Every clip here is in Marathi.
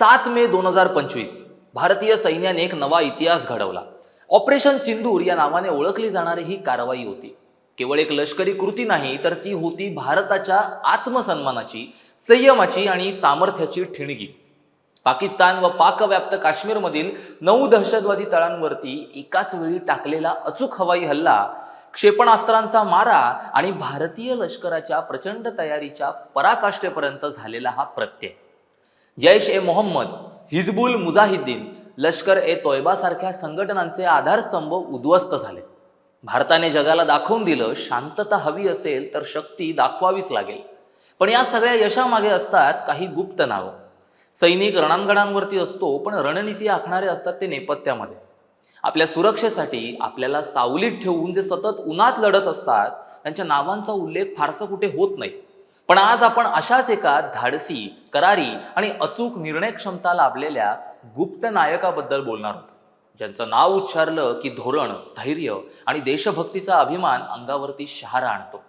7 मे 2025 भारतीय सैन्याने एक नवा इतिहास घडवला। ऑपरेशन सिंदूर या नावाने ओळखली जाणारी ही कारवाई होती केवळ एक लष्करी कृती नाही, तर ती होती भारताच्या आत्मसन्मानाची, संयमाची आणि सामर्थ्याची ठिणगी। पाकिस्तान व पाकव्याप्त काश्मीरमधील 9 दहशतवादी तळांवरती एकाच वेळी टाकलेला अचूक हवाई हल्ला, क्षेपणास्त्रांचा मारा आणि भारतीय लष्कराच्या प्रचंड तयारीच्या पराकाष्ठेपर्यंत झालेला हा प्रत्यय। जैश ए मोहम्मद, हिजबुल मुजाहिद्दीन, लष्कर ए तोयबा सारख्या संघटनांचे आधारस्तंभ उद्ध्वस्त झाले। भारताने जगाला दाखवून दिलं, शांतता हवी असेल तर शक्ती दाखवावीच लागेल। पण या सगळ्या यशामागे असतात काही गुप्त नावं। सैनिक रणांगणांवरती असतो, पण रणनीती आखणारे असतात ते नेपथ्यामध्ये। आपल्या सुरक्षेसाठी आपल्याला सावलीत ठेवून जे सतत उन्हात लढत असतात, त्यांच्या नावांचा उल्लेख फारसा कुठे होत नाही। पण आज आपण अशाच एका धाडसी, करारी आणि अचूक निर्णय क्षमता लाभलेल्या गुप्त नायकाबद्दल बोलणार आहोत, ज्यांचं नाव उच्चारलं की धोरण, धैर्य आणि देशभक्तीचा अभिमान अंगावरती शहारा आणतो।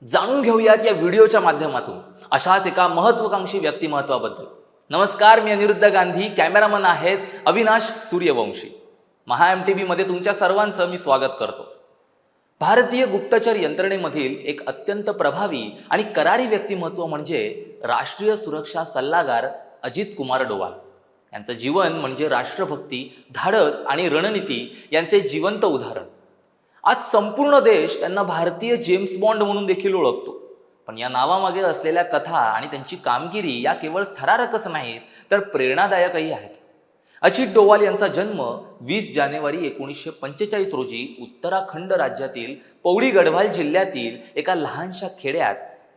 जाणून घेऊयात या व्हिडिओच्या माध्यमातून अशाच एका महत्वाकांक्षी व्यक्तिमत्वाबद्दल। नमस्कार, मी अनिरुद्ध गांधी, कॅमेरामन आहेत अविनाश सूर्यवंशी। महा MTV मध्ये तुमच्या सर्वांचं मी स्वागत करतो। भारतीय गुप्तचर यंत्रणेमधील एक अत्यंत प्रभावी आणि करारी व्यक्तिमत्व म्हणजे राष्ट्रीय सुरक्षा सल्लागार अजित कुमार डोवाल। यांचं जीवन म्हणजे राष्ट्रभक्ती, धाडस आणि रणनीती यांचे जिवंत उदाहरण। आज संपूर्ण देश त्यांना भारतीय जेम्स बॉन्ड म्हणून देखील ओळखतो। पण या नावामागे असलेल्या कथा आणि त्यांची कामगिरी या केवळ थरारकच नाहीत, तर प्रेरणादायकही आहेत। अजित डोवाल यांचा जन्म 20 जानेवारी 1945 रोजी उत्तराखंड राज्यातील पौड़ी गढ़वाल जिल्ह्यातील एका लहानशा खेड्यात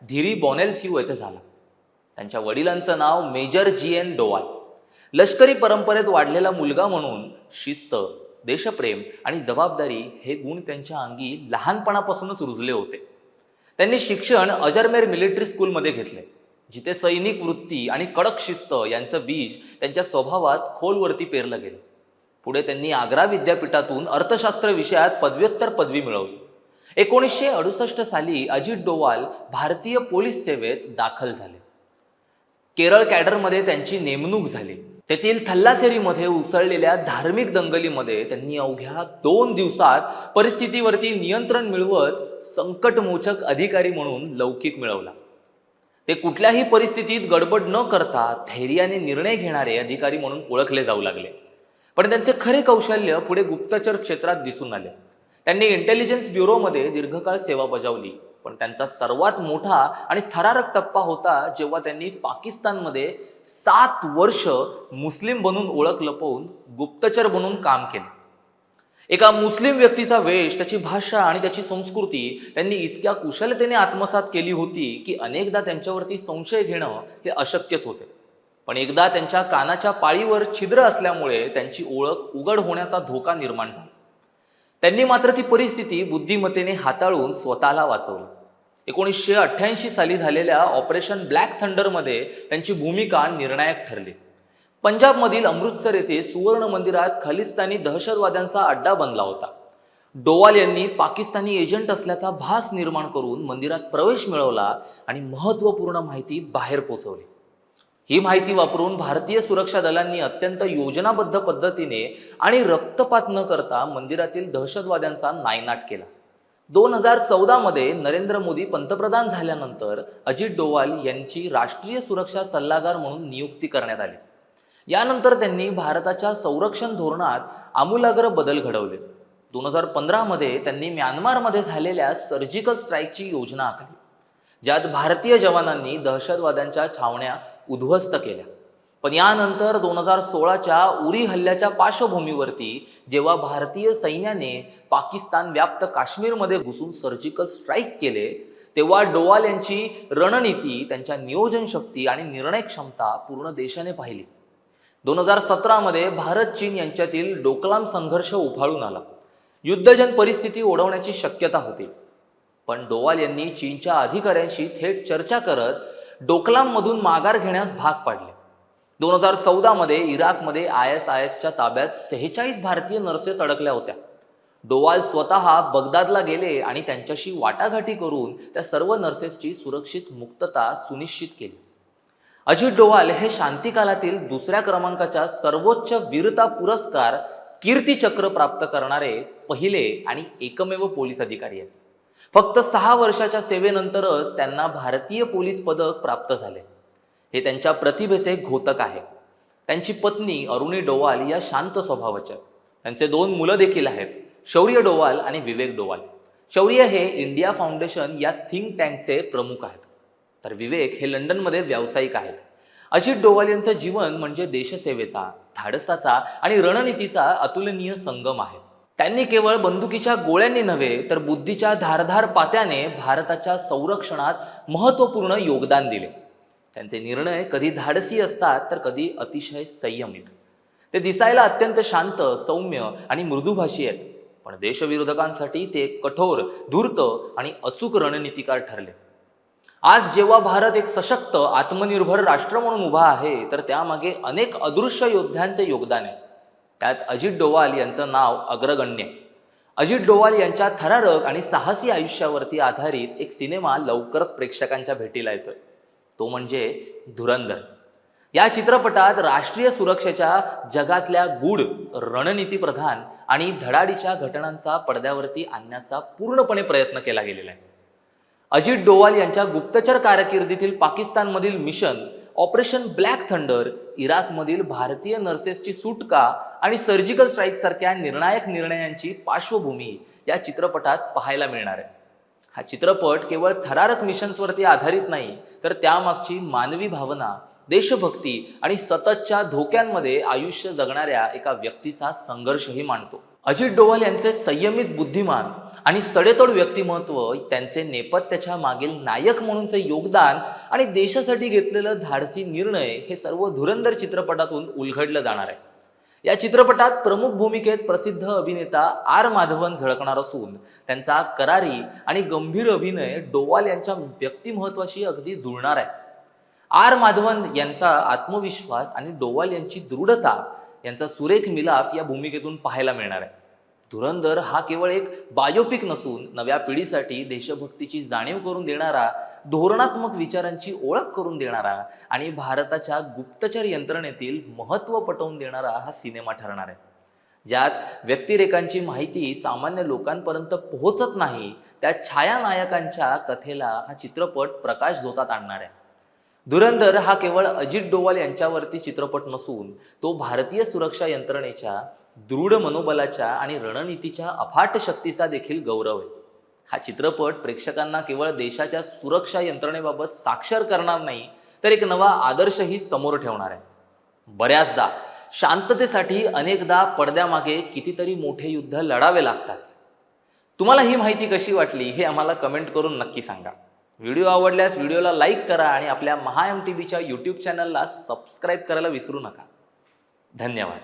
धीरी बॉनेलसिव येथे झाला। त्यांच्या वडिलांचं नाव मेजर GN डोवाल। लष्करी परंपरेत वाढलेला मुलगा म्हणून शिस्त, देशप्रेम आणि जबाबदारी हे गुण त्यांच्या अंगी लहानपणापासूनच रुजले होते। त्यांनी शिक्षण अजरमेर मिलिटरी स्कूलमध्ये घेतले, जिथे सैनिक वृत्ती आणि कडक शिस्त यांचं बीज त्यांच्या स्वभावात खोलवरती पेरलं गेलं। पुढे त्यांनी आग्रा विद्यापीठातून अर्थशास्त्र विषयात पदव्युत्तर पदवी मिळवली। 1968 साली अजित डोवाल भारतीय पोलीस सेवेत दाखल झाले। केरळ कॅडरमध्ये त्यांची नेमणूक झाली। तेथील थल्लासेरीमध्ये उसळलेल्या धार्मिक दंगलीमध्ये त्यांनी अवघ्या 2 दिवसात परिस्थितीवरती नियंत्रण मिळवत संकटमोचक अधिकारी म्हणून लौकिक मिळवला। ते कुठल्याही परिस्थितीत गडबड न करता धैर्याने निर्णय घेणारे अधिकारी म्हणून ओळखले जाऊ लागले। पण त्यांचे खरे कौशल्य पुढे गुप्तचर क्षेत्रात दिसून आले। त्यांनी इंटेलिजन्स ब्युरोमध्ये दीर्घकाळ सेवा बजावली। पण त्यांचा सर्वात मोठा आणि थरारक टप्पा होता जेव्हा त्यांनी पाकिस्तानमध्ये 7 वर्ष मुस्लिम बनून ओळख लपवून गुप्तचर बनून काम केले। एका मुस्लिम व्यक्तीचा वेश, त्याची भाषा आणि त्याची संस्कृती त्यांनी इतक्या कुशलतेने आत्मसात केली होती की अनेकदा त्यांच्यावरती संशय घेणं हे अशक्यच होते। पण एकदा त्यांच्या कानाच्या पाळीवर छिद्र असल्यामुळे त्यांची ओळख उघड होण्याचा धोका निर्माण झाला। त्यांनी मात्र ती परिस्थिती बुद्धिमत्तेने हाताळून स्वतःला वाचवलं। 1988 साली झालेल्या ऑपरेशन ब्लॅक थंडरमध्ये त्यांची भूमिका निर्णायक ठरली। पंजाबमधील अमृतसर येथे सुवर्ण मंदिरात खालिस्तानी दहशतवाद्यांचा अड्डा बनला होता। डोवाल यांनी पाकिस्तानी एजंट असल्याचा भास निर्माण करून मंदिरात प्रवेश मिळवला आणि महत्त्वपूर्ण माहिती बाहेर पोहोचवली। ही माहिती वापरून भारतीय सुरक्षा दलांनी अत्यंत योजनाबद्ध पद्धतीने आणि रक्तपात न करता मंदिरातील दहशतवाद्यांचा नायनाट केला। 2014 मध्ये नरेंद्र मोदी पंतप्रधान झाल्यानंतर अजित डोवाल यांची राष्ट्रीय सुरक्षा सल्लागार म्हणून नियुक्ती करण्यात आली। यानंतर त्यांनी भारताच्या संरक्षण धोरणात आमूलाग्र बदल घडवले। 2015 मध्ये त्यांनी म्यानमारमध्ये झालेल्या सर्जिकल स्ट्राईकची योजना आखली, ज्यात भारतीय जवानांनी दहशतवाद्यांच्या छावण्या उद्ध्वस्त केल्या। पण यानंतर 2016च्या उरी हल्ल्याच्या पार्श्वभूमीवरती जेव्हा भारतीय सैन्याने पाकिस्तान व्याप्त काश्मीरमध्ये घुसून सर्जिकल स्ट्राईक केले, तेव्हा डोवाल यांची रणनीती, त्यांच्या नियोजन शक्ती आणि निर्णय क्षमता पूर्ण देशाने पाहिली। 2017 मध्ये भारत चीन यांच्यातील डोकलाम संघर्ष उफाळून आला। युद्धजन्य परिस्थिती ओढवण्याची शक्यता होती। पण डोवाल यांनी चीनच्या अधिकाऱ्यांशी थेट चर्चा करत डोकलाममधून माघार घेण्यास भाग पाडले। 2014 मध्ये इराकमध्ये ISISच्या ताब्यात 46 भारतीय नर्सेस अडकल्या होत्या। डोवाल स्वतः बगदादला गेले आणि त्यांच्याशी वाटाघाटी करून त्या सर्व नर्सेसची सुरक्षित मुक्तता सुनिश्चित केली। अजित डोवाल हे शांतिकालातील दुसऱ्या क्रमांकाच्या सर्वोच्च वीरता पुरस्कार कीर्तीचक्र प्राप्त करणारे पहिले आणि एकमेव पोलीस अधिकारी आहेत. फक्त 6 वर्षाच्या सेवेनंतरच त्यांना भारतीय पोलीस पदक प्राप्त झाले. हे त्यांच्या प्रतिभेचे घोतक आहे. त्यांची पत्नी अरुणी डोवाल या शांत स्वभावाच्या. त्यांचे 2 मुलं देखील आहेत, शौर्य डोवाल आणि विवेक डोवाल. शौर्य हे इंडिया फाउंडेशन या थिंक टँकचे प्रमुख आहेत, तर विवेक हे लंडनमध्ये व्यावसायिक आहेत. अजित डोवाल यांचं जीवन म्हणजे देशसेवेचा, धाडसाचा आणि रणनीतीचा अतुलनीय संगम आहे. त्यांनी केवळ बंदुकीच्या गोळ्यांनी नव्हे तर बुद्धीच्या धारधार पात्याने भारताच्या संरक्षणात महत्त्वपूर्ण योगदान दिले. त्यांचे निर्णय कधी धाडसी असतात तर कधी अतिशय संयमित. ते दिसायला अत्यंत शांत, सौम्य आणि मृदुभाषी आहेत, पण देशविरोधकांसाठी ते कठोर, धूर्त आणि अचूक रणनीतिकार ठरले. आज जेव्हा भारत एक सशक्त, आत्मनिर्भर राष्ट्र म्हणून उभा आहे, तर त्यामागे अनेक अदृश्य योद्ध्यांचे योगदान आहे. त्यात अजित डोवाल यांचं नाव अग्रगण्य. अजित डोवाल यांच्या थरारक आणि साहसी आयुष्यावरती आधारित एक सिनेमा लवकरच प्रेक्षकांच्या भेटीला येतोय. तो म्हणजे धुरंधर. या चित्रपटात राष्ट्रीय सुरक्षेच्या जगातल्या गूढ, रणनीतीप्रधान आणि धडाडीच्या घटनांचा पडद्यावरती आणण्याचा पूर्णपणे प्रयत्न केला गेलेला आहे. अजित डोवाल यांच्या गुप्तचर कारकिर्दीतील पाकिस्तानमधील मिशन, ऑपरेशन ब्लॅक थंडर, इराकमधील भारतीय नर्सेसची सुटका आणि सर्जिकल स्ट्राईक सारख्या निर्णायक निर्णयांची पार्श्वभूमी या चित्रपटात पाहायला मिळणार आहे. हा चित्रपट केवळ थरारक मिशन्सवरती आधारित नाही, तर त्यामागची मानवी भावना, देशभक्ती आणि सततच्या धोक्यांमध्ये आयुष्य जगणाऱ्या एका व्यक्तीचा संघर्षही मांडतो. अजित डोवाल यांचे संयमित बुद्धिमान आणि सडेतोड व्यक्तिमत्व, त्यांचे नेपथ्याच्या मागील नायक म्हणूनचे योगदान आणि देशासाठी घेतलेलं धाडसी निर्णय हे सर्व धुरंधर चित्रपटातून उलगडलं जाणार आहे. या चित्रपटात प्रमुख भूमिकेत प्रसिद्ध अभिनेता आर माधवन झळकणार असून त्यांचा करारी आणि गंभीर अभिनय डोवाल यांच्या व्यक्तिमत्वाशी अगदी जुळणार आहे. आर माधवन यांचा आत्मविश्वास आणि डोवाल यांची दृढता यांचा सुरेख मिलाफ या भूमिकेतून पाहायला मिळणार आहे. धुरंधर हा केवळ एक बायोपिक नसून नव्या पिढीसाठी देशभक्तीची जाणीव करून देणारा, धोरणात्मक विचारांची ओळख करून देणारा आणि भारताच्या गुप्तचर यंत्रणेतील महत्त्व पटवून देणारा हा सिनेमा ठरणार आहे. ज्यात व्यक्तिरेखांची माहिती सामान्य लोकांपर्यंत पोहोचत नाही, त्या छायानायकांच्या कथेला हा चित्रपट प्रकाशझोतात आणणार आहे. धुरंधर हा केवळ अजित डोवाल यांच्यावरती चित्रपट नसून तो भारतीय सुरक्षा यंत्रणेच्या दृढ मनोबलाच्या आणि रणनीतीच्या अफाट शक्तीचा देखील गौरव आहे. हा चित्रपट प्रेक्षकांना केवळ देशाच्या सुरक्षा यंत्रणेबाबत साक्षर करणार नाही, तर एक नवा आदर्शही समोर ठेवणार आहे. बऱ्याचदा शांततेसाठी अनेकदा पडद्यामागे कितीतरी मोठे युद्ध लढावे लागतात. तुम्हाला ही माहिती कशी वाटली हे आम्हाला कमेंट करून नक्की सांगा. व्हिडिओ आवडल्यास व्हिडिओला लाईक करा आणि आपल्या महाएमटीबीच्या यूट्यूब चॅनलला सबस्क्राईब करायला विसरू नका. धन्यवाद.